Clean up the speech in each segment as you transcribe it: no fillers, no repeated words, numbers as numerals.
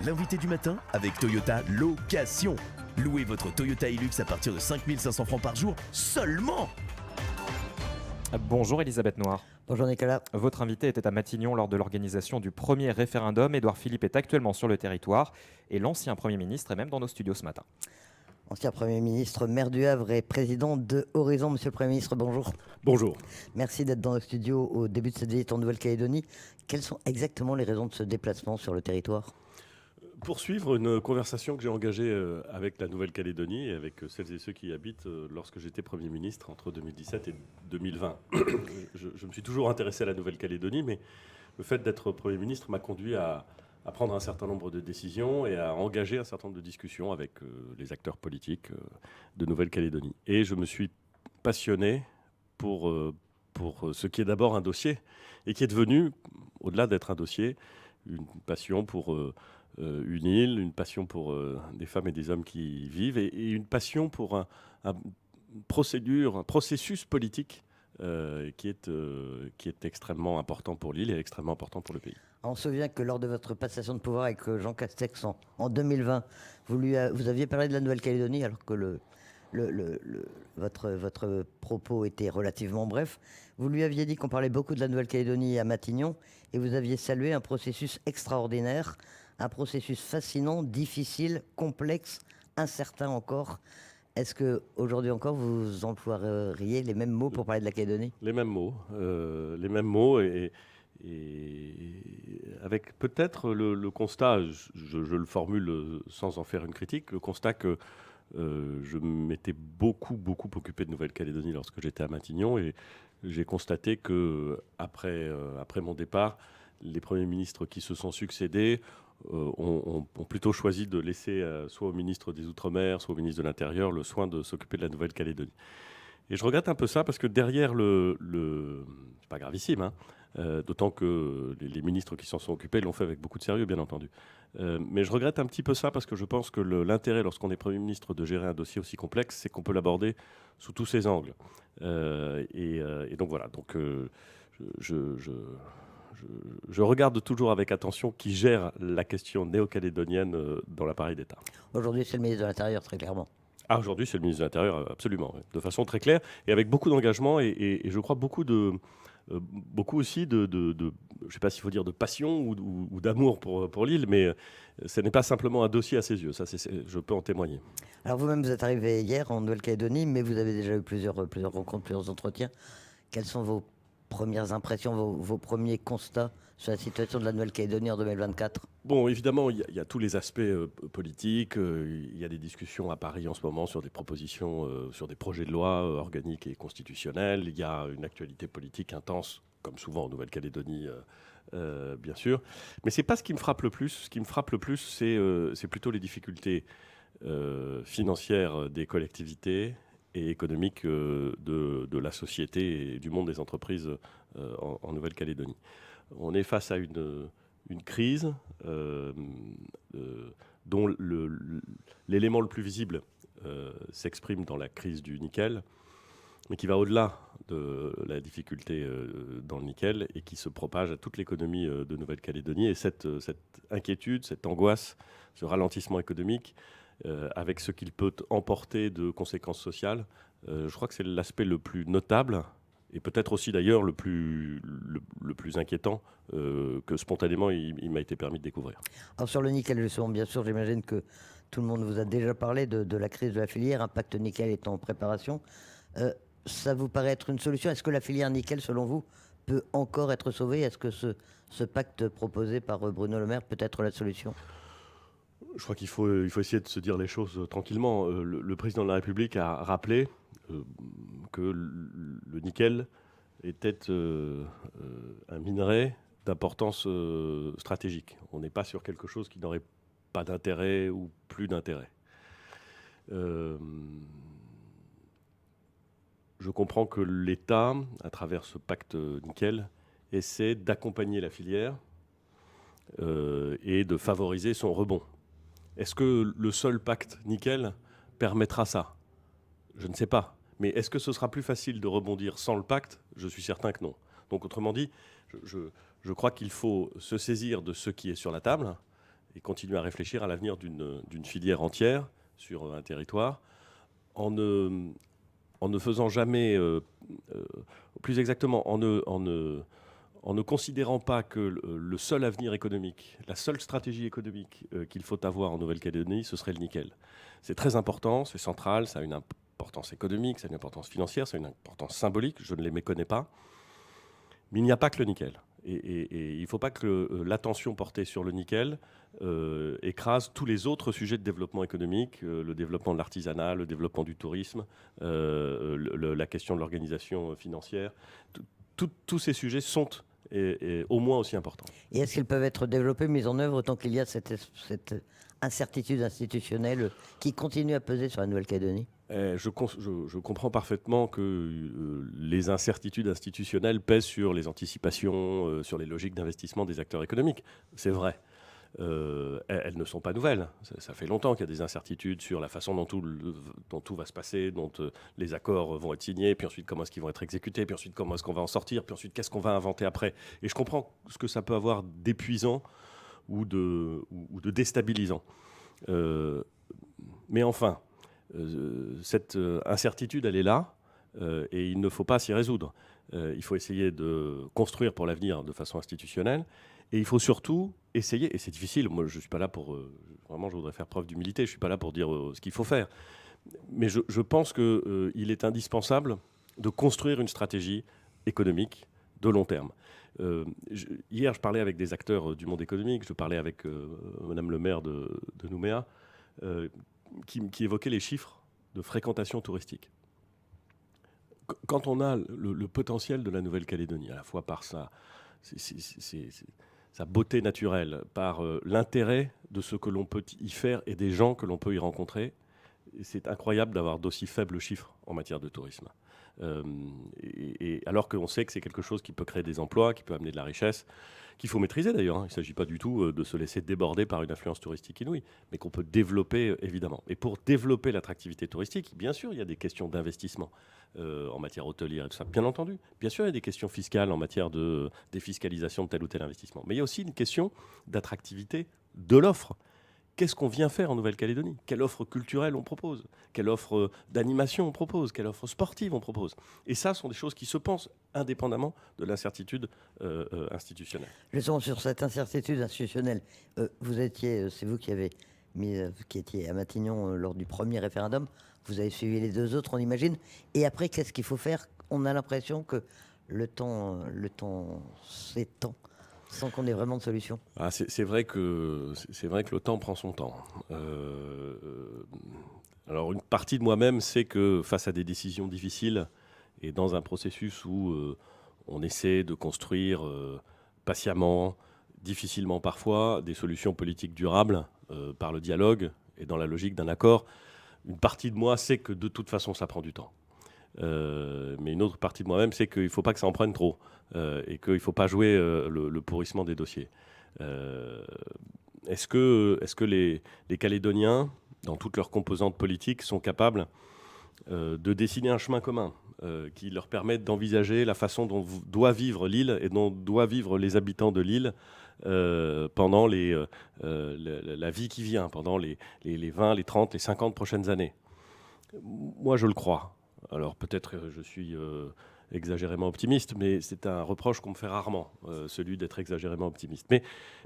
L'invité du matin avec Toyota Location. Louez votre Toyota Hilux à partir de 5 500 francs par jour seulement. Bonjour Elisabeth Noir. Bonjour Nicolas. Votre invité était à Matignon lors de l'organisation du premier référendum. Édouard Philippe est actuellement sur le territoire et l'ancien Premier ministre est même dans nos studios ce matin. Ancien Premier ministre, maire du Havre et président de Horizon. Monsieur le Premier ministre, bonjour. Bonjour. Merci d'être dans le studio au début de cette visite en Nouvelle-Calédonie. Quelles sont exactement les raisons de ce déplacement sur le territoire ? Poursuivre une conversation que j'ai engagée avec la Nouvelle-Calédonie et avec celles et ceux qui y habitent lorsque j'étais Premier ministre entre 2017 et 2020. Je me suis toujours intéressé à la Nouvelle-Calédonie, mais le fait d'être Premier ministre m'a conduit à prendre un certain nombre de décisions et à engager un certain nombre de discussions avec les acteurs politiques de Nouvelle-Calédonie. Et je me suis passionné pour ce qui est d'abord un dossier et qui est devenu, au-delà d'être un dossier, une passion pour une île, une passion pour des femmes et des hommes qui y vivent et une passion pour un processus politique qui est extrêmement important pour l'île et extrêmement important pour le pays. On se souvient que lors de votre passation de pouvoir avec Jean Castex en 2020, vous aviez parlé de la Nouvelle-Calédonie alors que votre propos était relativement bref. Vous lui aviez dit qu'on parlait beaucoup de la Nouvelle-Calédonie à Matignon et vous aviez salué un processus extraordinaire, un processus fascinant, difficile, complexe, incertain encore. Est-ce qu'aujourd'hui encore, vous emploieriez les mêmes mots pour parler de la Calédonie ? Les mêmes mots et avec peut-être le constat, je le formule sans en faire une critique, le constat que je m'étais beaucoup occupé de Nouvelle-Calédonie lorsque j'étais à Matignon et j'ai constaté que après mon départ, les premiers ministres qui se sont succédés ont plutôt choisi de laisser soit au ministre des Outre-mer, soit au ministre de l'Intérieur le soin de s'occuper de la Nouvelle-Calédonie. Et je regrette un peu ça parce que derrière c'est pas gravissime, hein, d'autant que les ministres qui s'en sont occupés l'ont fait avec beaucoup de sérieux, bien entendu. Mais je regrette un petit peu ça parce que je pense que l'intérêt, lorsqu'on est Premier ministre, de gérer un dossier aussi complexe, c'est qu'on peut l'aborder sous tous ses angles. Et donc voilà. Donc je regarde toujours avec attention qui gère la question néo-calédonienne dans l'appareil d'État. Aujourd'hui, c'est le ministre de l'Intérieur, très clairement. Ah, aujourd'hui, c'est le ministre de l'Intérieur, absolument, ouais, de façon très claire et avec beaucoup d'engagement et je crois beaucoup aussi de je ne sais pas s'il faut dire de passion ou d'amour pour l'île, mais ce n'est pas simplement un dossier à ses yeux, ça je peux en témoigner. Alors vous-même, vous êtes arrivé hier en Nouvelle-Calédonie, mais vous avez déjà eu plusieurs rencontres, plusieurs entretiens. Quelles sont vos premières impressions, vos premiers constats sur la situation de la Nouvelle-Calédonie en 2024 ? Bon, évidemment, il y a tous les aspects politiques. Il y a des discussions à Paris en ce moment sur des propositions, sur des projets de loi organiques et constitutionnels. Il y a une actualité politique intense, comme souvent en Nouvelle-Calédonie, bien sûr. Mais ce n'est pas ce qui me frappe le plus. Ce qui me frappe le plus, c'est plutôt les difficultés financières des collectivités et économiques de la société et du monde des entreprises en Nouvelle-Calédonie. On est face à une crise dont l'élément le plus visible s'exprime dans la crise du nickel, mais qui va au-delà de la difficulté dans le nickel et qui se propage à toute l'économie de Nouvelle-Calédonie. Et cette inquiétude, cette angoisse, ce ralentissement économique, avec ce qu'il peut emporter de conséquences sociales, je crois que c'est l'aspect le plus notable et peut-être aussi d'ailleurs le plus inquiétant que spontanément il m'a été permis de découvrir. Alors sur le nickel, justement, bien sûr, j'imagine que tout le monde vous a déjà parlé de la crise de la filière, un pacte nickel est en préparation. Ça vous paraît être une solution ? Est-ce que la filière nickel, selon vous, peut encore être sauvée ? Est-ce que ce pacte proposé par Bruno Le Maire peut être la solution ? Je crois qu'il faut essayer de se dire les choses tranquillement. Le président de la République a rappelé que le nickel était un minerai d'importance stratégique. On n'est pas sur quelque chose qui n'aurait pas d'intérêt ou plus d'intérêt. Je comprends que l'État, à travers ce pacte nickel, essaie d'accompagner la filière et de favoriser son rebond. Est-ce que le seul pacte nickel permettra ça ? Je ne sais pas. Mais est-ce que ce sera plus facile de rebondir sans le pacte ? Je suis certain que non. Donc autrement dit, je crois qu'il faut se saisir de ce qui est sur la table et continuer à réfléchir à l'avenir d'une filière entière sur un territoire, en ne faisant jamais, plus exactement, en ne considérant pas que le seul avenir économique, la seule stratégie économique qu'il faut avoir en Nouvelle-Calédonie, ce serait le nickel. C'est très important, c'est central, ça a une importance économique, ça a une importance financière, ça a une importance symbolique, je ne les méconnais pas. Mais il n'y a pas que le nickel. Et il ne faut pas que l'attention portée sur le nickel écrase tous les autres sujets de développement économique, le développement de l'artisanat, le développement du tourisme, la question de l'organisation financière. Tous ces sujets sont au moins aussi importants. Et est-ce qu'ils peuvent être développés, mis en œuvre, tant qu'il y a cette incertitude institutionnelle qui continue à peser sur la Nouvelle-Calédonie ? Je comprends parfaitement que les incertitudes institutionnelles pèsent sur les anticipations, sur les logiques d'investissement des acteurs économiques. C'est vrai. Elles ne sont pas nouvelles. Ça fait longtemps qu'il y a des incertitudes sur la façon dont tout va se passer, dont les accords vont être signés, puis ensuite comment est-ce qu'ils vont être exécutés, puis ensuite comment est-ce qu'on va en sortir, puis ensuite qu'est-ce qu'on va inventer après. Et je comprends ce que ça peut avoir d'épuisant ou de déstabilisant. Mais enfin, cette incertitude, elle est là, et il ne faut pas s'y résoudre. Il faut essayer de construire pour l'avenir de façon institutionnelle, et il faut surtout essayer, et c'est difficile, moi je ne suis pas là pour, vraiment je voudrais faire preuve d'humilité, je ne suis pas là pour dire ce qu'il faut faire, mais je pense qu'il est indispensable de construire une stratégie économique de long terme. Hier, je parlais avec des acteurs du monde économique, je parlais avec Madame le maire de Nouméa, qui évoquait les chiffres de fréquentation touristique. Quand on a le potentiel de la Nouvelle-Calédonie, à la fois par sa beauté naturelle, par l'intérêt de ce que l'on peut y faire et des gens que l'on peut y rencontrer, c'est incroyable d'avoir d'aussi faibles chiffres en matière de tourisme. Et alors qu'on sait que c'est quelque chose qui peut créer des emplois, qui peut amener de la richesse, qu'il faut maîtriser d'ailleurs. Il ne s'agit pas du tout de se laisser déborder par une affluence touristique inouïe, mais qu'on peut développer évidemment. Et pour développer l'attractivité touristique, bien sûr, il y a des questions d'investissement en matière hôtelière et tout ça, bien entendu. Bien sûr, il y a des questions fiscales en matière de défiscalisation de tel ou tel investissement. Mais il y a aussi une question d'attractivité de l'offre. Qu'est-ce qu'on vient faire en Nouvelle-Calédonie ? Quelle offre culturelle on propose ? Quelle offre d'animation on propose ? Quelle offre sportive on propose ? Et ça, sont des choses qui se pensent indépendamment de l'incertitude institutionnelle. Justement, sur cette incertitude institutionnelle, c'est vous qui étiez à Matignon lors du premier référendum. Vous avez suivi les deux autres, on imagine. Et après, qu'est-ce qu'il faut faire ? On a l'impression que le temps s'étend, sans qu'on ait vraiment de solution. C'est vrai que le temps prend son temps. Alors une partie de moi-même sait que face à des décisions difficiles et dans un processus où on essaie de construire patiemment, difficilement parfois, des solutions politiques durables par le dialogue et dans la logique d'un accord, une partie de moi sait que de toute façon ça prend du temps. Mais une autre partie de moi-même sait qu'il ne faut pas que ça en prenne trop et qu'il ne faut pas jouer le pourrissement des dossiers. Est-ce que les Calédoniens, dans toutes leurs composantes politiques, sont capables de dessiner un chemin commun qui leur permette d'envisager la façon dont doit vivre l'île et dont doivent vivre les habitants de l'île pendant la vie qui vient, pendant les 20, les 30, les 50 prochaines années? Moi, je le crois. Alors peut-être je suis exagérément optimiste, mais c'est un reproche qu'on me fait rarement, celui d'être exagérément optimiste. Mais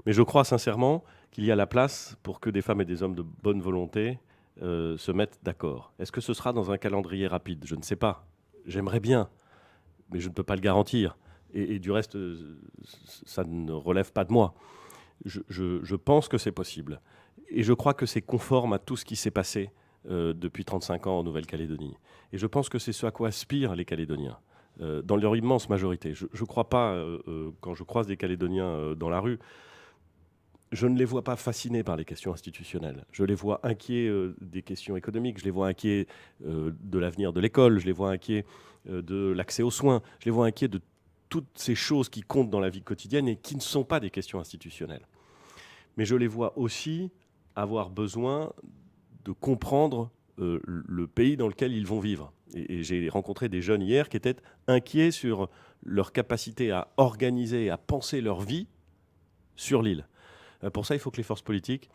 je crois sincèrement qu'il y a la place pour que des femmes et des hommes de bonne volonté se mettent d'accord. Est-ce que ce sera dans un calendrier rapide ? Je ne sais pas. J'aimerais bien, mais je ne peux pas le garantir. Et du reste, ça ne relève pas de moi. Je pense que c'est possible. Et je crois que c'est conforme à tout ce qui s'est passé depuis 35 ans en Nouvelle-Calédonie. Et je pense que c'est ce à quoi aspirent les Calédoniens, dans leur immense majorité. Je ne crois pas, quand je croise des Calédoniens dans la rue, je ne les vois pas fascinés par les questions institutionnelles. Je les vois inquiets des questions économiques, je les vois inquiets de l'avenir de l'école, je les vois inquiets de l'accès aux soins, je les vois inquiets de toutes ces choses qui comptent dans la vie quotidienne et qui ne sont pas des questions institutionnelles. Mais je les vois aussi avoir besoin de comprendre le pays dans lequel ils vont vivre. Et j'ai rencontré des jeunes hier qui étaient inquiets sur leur capacité à organiser, à penser leur vie sur l'île. Pour ça, il faut que les forces politiques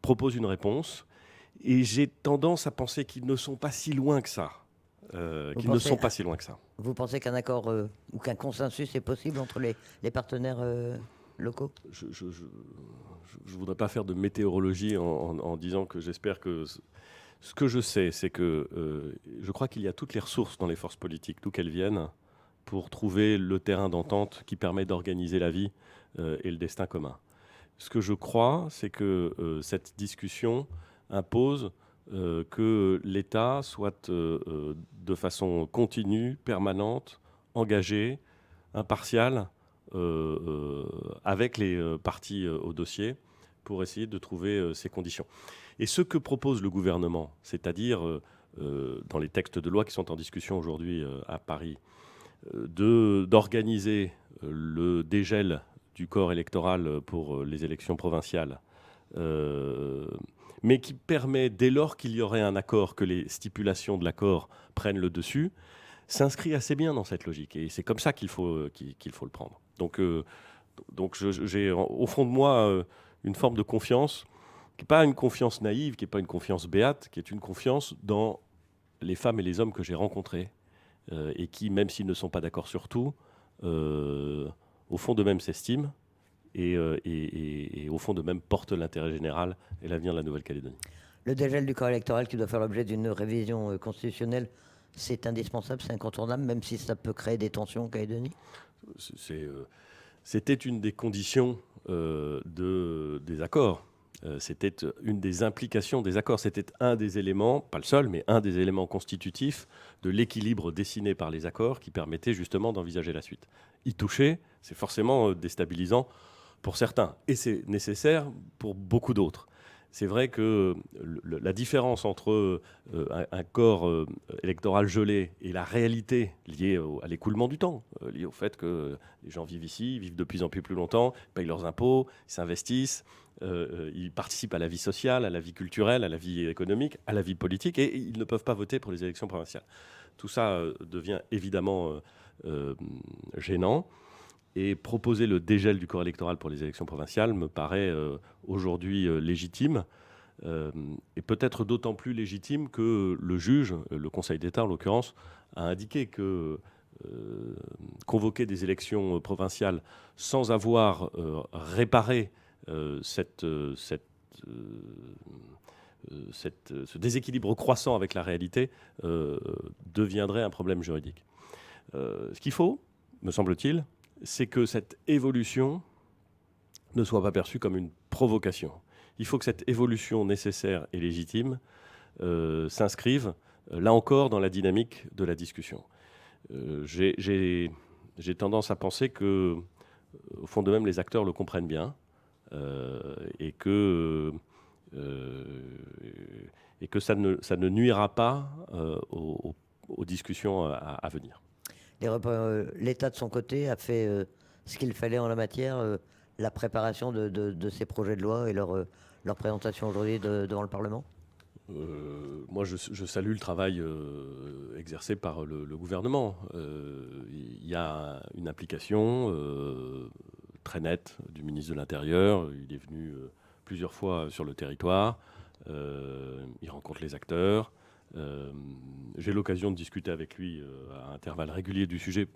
proposent une réponse. Et j'ai tendance à penser qu'ils ne sont pas si loin que ça. Vous pensez qu'un accord ou qu'un consensus est possible entre les partenaires locaux? Je ne voudrais pas faire de météorologie en disant que j'espère que... Ce que je sais, c'est que je crois qu'il y a toutes les ressources dans les forces politiques, d'où qu'elles viennent, pour trouver le terrain d'entente qui permet d'organiser la vie et le destin commun. Ce que je crois, c'est que cette discussion impose que l'État soit de façon continue, permanente, engagé, impartial, avec les parties au dossier, pour essayer de trouver ces conditions. Et ce que propose le gouvernement, c'est-à-dire dans les textes de loi qui sont en discussion aujourd'hui à Paris, d'organiser le dégel du corps électoral pour les élections provinciales, mais qui permet, dès lors qu'il y aurait un accord, que les stipulations de l'accord prennent le dessus, s'inscrit assez bien dans cette logique. Et c'est comme ça qu'il faut le prendre. Donc j'ai au fond de moi une forme de confiance, qui n'est pas une confiance naïve, qui n'est pas une confiance béate, qui est une confiance dans les femmes et les hommes que j'ai rencontrés, et qui, même s'ils ne sont pas d'accord sur tout, au fond d'eux-mêmes s'estiment, et au fond d'eux-mêmes portent l'intérêt général et l'avenir de la Nouvelle-Calédonie. Le dégel du corps électoral qui doit faire l'objet d'une révision constitutionnelle, c'est indispensable, c'est incontournable, même si ça peut créer des tensions en Calédonie? C'était une des conditions des accords. C'était une des implications des accords. C'était un des éléments, pas le seul, mais un des éléments constitutifs de l'équilibre dessiné par les accords qui permettait justement d'envisager la suite. Y toucher, c'est forcément déstabilisant pour certains, et c'est nécessaire pour beaucoup d'autres. C'est vrai que la différence entre un corps électoral gelé et la réalité liée à l'écoulement du temps, liée au fait que les gens vivent ici, vivent de plus en plus longtemps, payent leurs impôts, s'investissent, ils participent à la vie sociale, à la vie culturelle, à la vie économique, à la vie politique, et ils ne peuvent pas voter pour les élections provinciales. Tout ça devient évidemment gênant. Et proposer le dégel du corps électoral pour les élections provinciales me paraît aujourd'hui légitime, et peut-être d'autant plus légitime que le juge, le Conseil d'État en l'occurrence, a indiqué que convoquer des élections provinciales sans avoir réparé ce déséquilibre croissant avec la réalité deviendrait un problème juridique. Ce qu'il faut, me semble-t-il, c'est que cette évolution ne soit pas perçue comme une provocation. Il faut que cette évolution nécessaire et légitime s'inscrive, là encore, dans la dynamique de la discussion. J'ai tendance à penser que, au fond d'eux-mêmes, les acteurs le comprennent bien, et que ça ne nuira pas aux discussions à venir. L'État, de son côté, a fait ce qu'il fallait en la matière, la préparation de ces projets de loi et leur présentation aujourd'hui devant le Parlement? Moi, je salue le travail exercé par le gouvernement. Il y a une implication très nette du ministre de l'Intérieur. Il est venu plusieurs fois sur le territoire. Il rencontre les acteurs. J'ai l'occasion de discuter avec lui à intervalles réguliers du sujet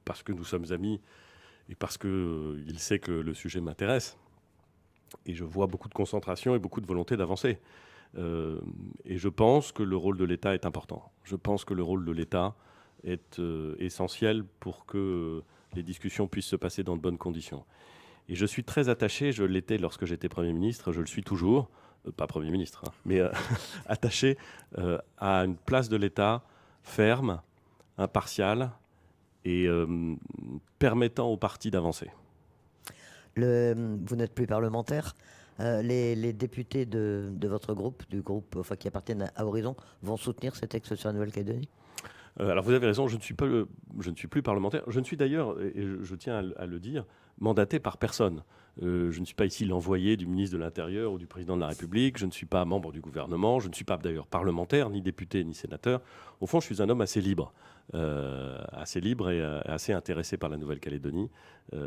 parce que nous sommes amis et parce qu'il sait que le sujet m'intéresse. Et je vois beaucoup de concentration et beaucoup de volonté d'avancer. Et je pense que le rôle de l'État est important. Je pense que le rôle de l'État est essentiel pour que les discussions puissent se passer dans de bonnes conditions. Et je suis très attaché, je l'étais lorsque j'étais Premier ministre, je le suis toujours, pas Premier ministre, hein, mais attaché à une place de l'État ferme, impartiale et permettant aux partis d'avancer. Vous n'êtes plus parlementaire. Les députés de votre groupe, qui appartiennent à Horizon, vont soutenir ces textes sur la Nouvelle-Calédonie? Alors vous avez raison, je ne suis plus parlementaire. Je ne suis d'ailleurs, et je tiens à le dire, mandaté par personne. Je ne suis pas ici l'envoyé du ministre de l'Intérieur ou du président de la République. Je ne suis pas membre du gouvernement. Je ne suis pas d'ailleurs parlementaire, ni député, ni sénateur. Au fond, je suis un homme assez libre et assez intéressé par la Nouvelle-Calédonie,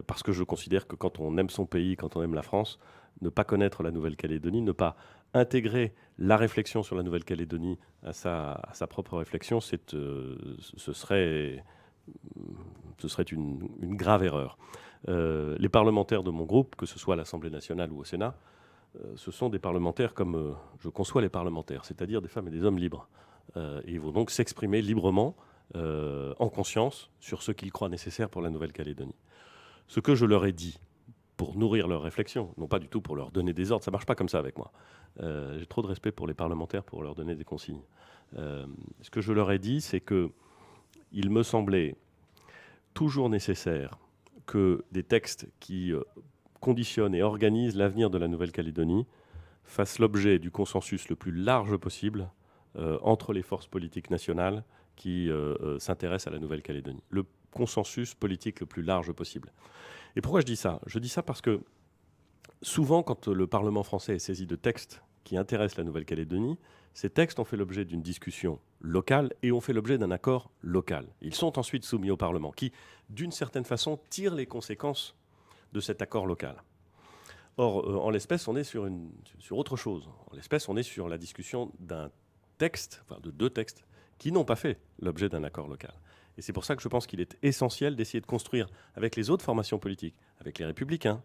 parce que je considère que quand on aime son pays, quand on aime la France, ne pas connaître la Nouvelle-Calédonie, ne pas intégrer la réflexion sur la Nouvelle-Calédonie à sa propre réflexion, ce serait une grave erreur. Les parlementaires de mon groupe, que ce soit à l'Assemblée nationale ou au Sénat, ce sont des parlementaires comme je conçois les parlementaires, c'est-à-dire des femmes et des hommes libres. Et ils vont donc s'exprimer librement, en conscience, sur ce qu'ils croient nécessaire pour la Nouvelle-Calédonie. Ce que je leur ai dit, pour nourrir leur réflexion, non pas du tout pour leur donner des ordres, ça ne marche pas comme ça avec moi. J'ai trop de respect pour les parlementaires pour leur donner des consignes. Ce que je leur ai dit, c'est qu'il me semblait toujours nécessaire que des textes qui conditionnent et organisent l'avenir de la Nouvelle-Calédonie fassent l'objet du consensus le plus large possible entre les forces politiques nationales qui s'intéressent à la Nouvelle-Calédonie. Le consensus politique le plus large possible. Et pourquoi je dis ça ? Je dis ça parce que souvent, quand le Parlement français est saisi de textes qui intéressent la Nouvelle-Calédonie, ces textes ont fait l'objet d'une discussion locale et ont fait l'objet d'un accord local. Ils sont ensuite soumis au Parlement qui, d'une certaine façon, tire les conséquences de cet accord local. Or, en l'espèce, on est sur autre chose. En l'espèce, on est sur la discussion d'un texte, enfin de deux textes, qui n'ont pas fait l'objet d'un accord local. Et c'est pour ça que je pense qu'il est essentiel d'essayer de construire avec les autres formations politiques, avec les Républicains,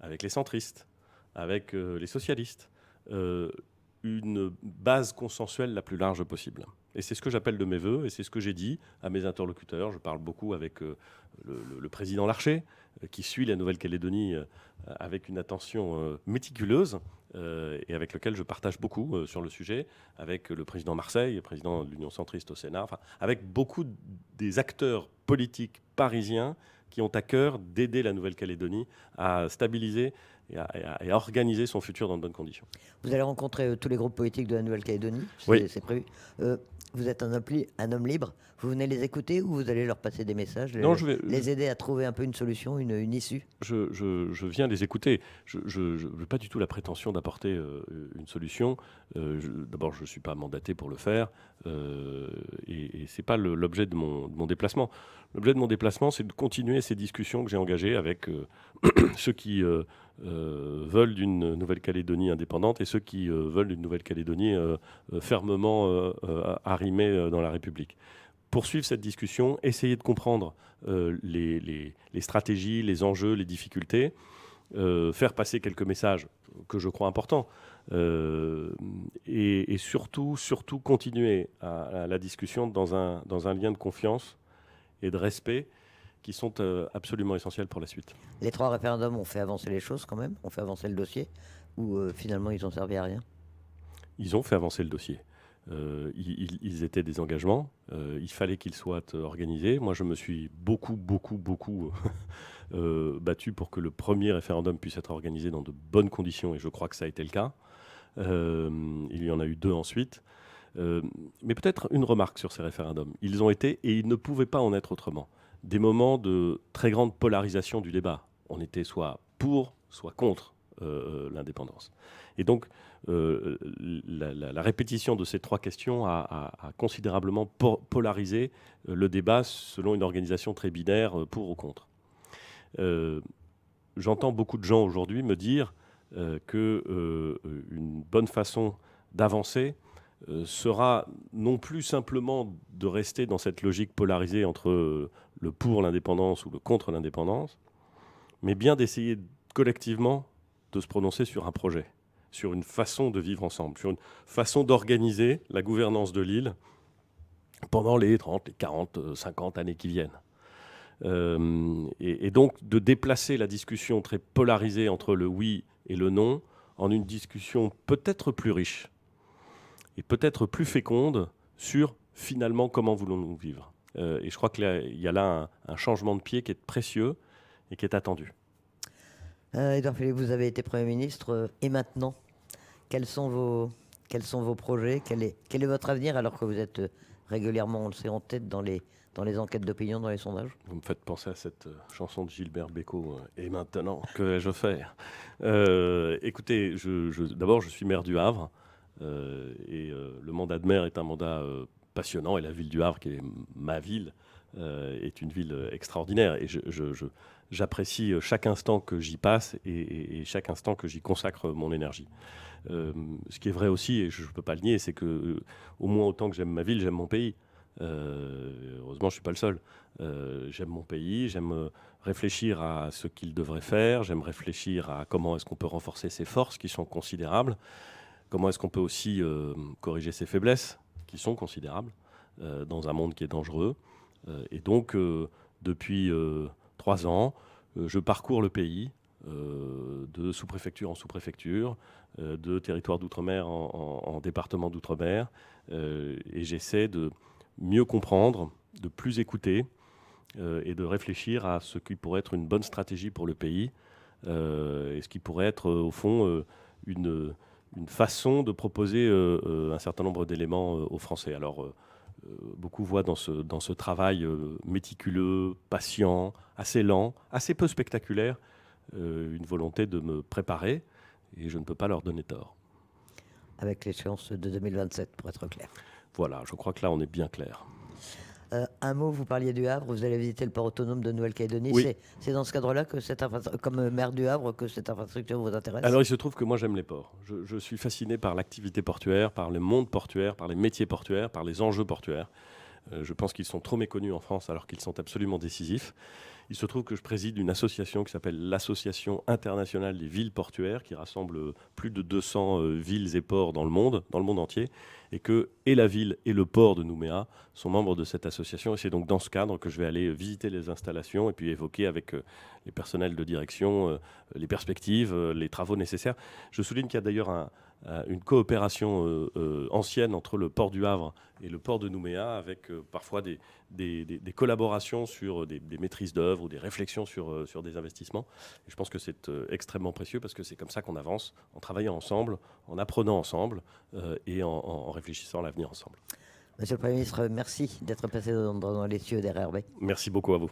avec les centristes, avec les socialistes, une base consensuelle la plus large possible. Et c'est ce que j'appelle de mes voeux, et c'est ce que j'ai dit à mes interlocuteurs. Je parle beaucoup avec le président Larcher, qui suit la Nouvelle-Calédonie avec une attention méticuleuse, et avec lequel je partage beaucoup sur le sujet, avec le président Marseille, le président de l'Union centriste au Sénat, enfin, avec beaucoup des acteurs politiques parisiens qui ont à cœur d'aider la Nouvelle-Calédonie à stabiliser et à organiser son futur dans de bonnes conditions. Vous allez rencontrer tous les groupes politiques de la Nouvelle-Calédonie, Oui. C'est prévu. Vous êtes un homme libre, vous venez les écouter ou vous allez leur passer des messages, les aider à trouver un peu une solution, une issue ? Je viens les écouter. Je n'ai pas du tout la prétention d'apporter une solution. D'abord, je ne suis pas mandaté pour le faire et ce n'est pas l'objet de mon déplacement. L'objet de mon déplacement, c'est de continuer ces discussions que j'ai engagées avec ceux qui veulent d'une Nouvelle-Calédonie indépendante et ceux qui veulent d'une Nouvelle-Calédonie fermement arrimée dans la République. Poursuivre cette discussion, essayer de comprendre les stratégies, les enjeux, les difficultés, faire passer quelques messages que je crois importants et surtout continuer à la discussion dans un lien de confiance et de respect qui sont absolument essentiels pour la suite. Les 3 référendums ont fait avancer les choses quand même, ont fait avancer le dossier, ou finalement ils ont servi à rien ? Ils ont fait avancer le dossier. Ils étaient des engagements, il fallait qu'ils soient organisés. Moi, je me suis beaucoup battu pour que le premier référendum puisse être organisé dans de bonnes conditions, et je crois que ça a été le cas. Il y en a eu 2 ensuite. Mais peut-être une remarque sur ces référendums. Ils ont été, et ils ne pouvaient pas en être autrement, des moments de très grande polarisation du débat. On était soit pour, soit contre l'indépendance. Et donc, la répétition de ces 3 questions a considérablement polarisé le débat selon une organisation très binaire, pour ou contre. J'entends beaucoup de gens aujourd'hui me dire qu'une bonne façon d'avancer sera non plus simplement de rester dans cette logique polarisée entre le pour l'indépendance ou le contre l'indépendance, mais bien d'essayer collectivement de se prononcer sur un projet, sur une façon de vivre ensemble, sur une façon d'organiser la gouvernance de l'île pendant les 30, les 40, 50 années qui viennent. Et donc de déplacer la discussion très polarisée entre le oui et le non en une discussion peut-être plus riche et peut-être plus féconde sur finalement comment voulons-nous vivre. Et je crois qu'il y a là un changement de pied qui est précieux et qui est attendu. Édouard Philippe, vous avez été Premier ministre, et maintenant, quels sont vos projets, quel est votre avenir alors que vous êtes régulièrement, on le sait, en tête dans les enquêtes d'opinion, dans les sondages ? Vous me faites penser à cette chanson de Gilbert Bécaud, et maintenant, que vais-je faire ? Écoutez, d'abord, je suis maire du Havre, et le mandat de maire est un mandat passionnant, et la ville du Havre, qui est ma ville, est une ville extraordinaire. Et j'apprécie chaque instant que j'y passe et chaque instant que j'y consacre mon énergie. Ce qui est vrai aussi, et je ne peux pas le nier, c'est que au moins autant que j'aime ma ville, j'aime mon pays. Heureusement, je ne suis pas le seul. J'aime mon pays, j'aime réfléchir à ce qu'il devrait faire, j'aime réfléchir à comment est-ce qu'on peut renforcer ses forces qui sont considérables, comment est-ce qu'on peut aussi corriger ses faiblesses qui sont considérables dans un monde qui est dangereux. Et donc, depuis 3 ans, je parcours le pays de sous-préfecture en sous-préfecture, de territoire d'outre-mer en département d'outre-mer, et j'essaie de mieux comprendre, de plus écouter et de réfléchir à ce qui pourrait être une bonne stratégie pour le pays et ce qui pourrait être au fond une façon de proposer un certain nombre d'éléments aux Français. Alors beaucoup voient dans ce travail méticuleux, patient, assez lent, assez peu spectaculaire, une volonté de me préparer et je ne peux pas leur donner tort. Avec l'échéance de 2027, pour être clair. Voilà, je crois que là, on est bien clair. Un mot, vous parliez du Havre, vous allez visiter le port autonome de Nouvelle-Calédonie. Oui. C'est dans ce cadre-là, que comme maire du Havre, que cette infrastructure vous intéresse? Alors, il se trouve que moi, j'aime les ports. Je suis fasciné par l'activité portuaire, par le monde portuaire, par les métiers portuaires, par les enjeux portuaires. Je pense qu'ils sont trop méconnus en France alors qu'ils sont absolument décisifs. Il se trouve que je préside une association qui s'appelle l'Association internationale des villes portuaires, qui rassemble plus de 200 villes et ports dans le monde entier, et que et la ville et le port de Nouméa sont membres de cette association. Et c'est donc dans ce cadre que je vais aller visiter les installations et puis évoquer avec les personnels de direction les perspectives, les travaux nécessaires. Je souligne qu'il y a d'ailleurs une coopération ancienne entre le port du Havre et le port de Nouméa, avec parfois des collaborations sur des maîtrises d'œuvre ou des réflexions sur des investissements. Et je pense que c'est extrêmement précieux parce que c'est comme ça qu'on avance, en travaillant ensemble, en apprenant ensemble et en réfléchissant à l'avenir ensemble. Monsieur le Premier ministre, merci d'être passé dans les cieux d'RRB. Merci beaucoup à vous.